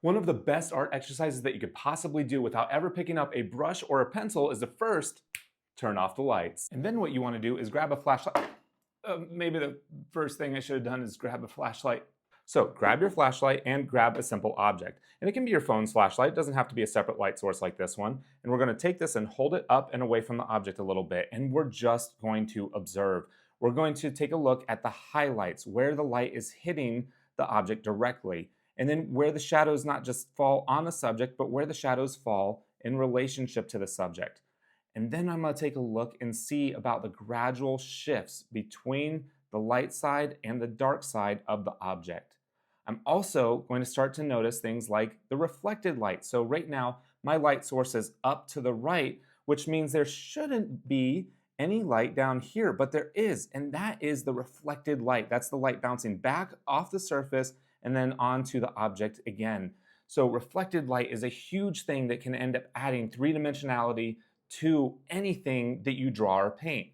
One of the best art exercises that you could possibly do without ever picking up a brush or a pencil is to first turn off the lights. And then what you want to do is grab a flashlight. Maybe the first thing I should have done is grab a flashlight. So grab your flashlight and grab a simple object. And it can be your phone's flashlight. It doesn't have to be a separate light source like this one. And we're going to take this and hold it up and away from the object a little bit. And we're just going to observe. We're going to take a look at the highlights, where the light is hitting the object directly. And then where the shadows not just fall on the subject, but where the shadows fall in relationship to the subject. And then I'm going to take a look and see about the gradual shifts between the light side and the dark side of the object. I'm also going to start to notice things like the reflected light. So right now, my light source is up to the right, which means there shouldn't be any light down here, but there is, and that is the reflected light. That's the light bouncing back off the surface and then onto the object again. So reflected light is a huge thing that can end up adding three-dimensionality to anything that you draw or paint.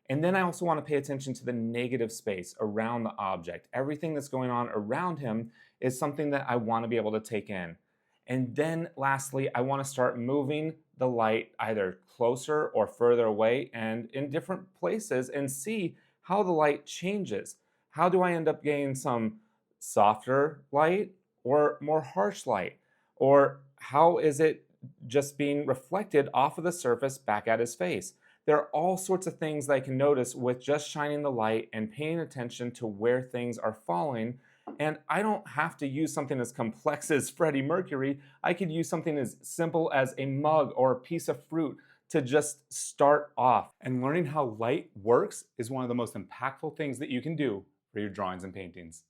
And then I also want to pay attention to the negative space around the object. Everything that's going on around him is something that I want to be able to take in. And then lastly, I want to start moving the light either closer or further away and in different places and see how the light changes. How do I end up getting some softer light or more harsh light? Or how is it just being reflected off of the surface back at his face? There are all sorts of things that I can notice with just shining the light and paying attention to where things are falling. And I don't have to use something as complex as Freddie Mercury. I could use something as simple as a mug or a piece of fruit to just start off. And learning how light works is one of the most impactful things that you can do for your drawings and paintings.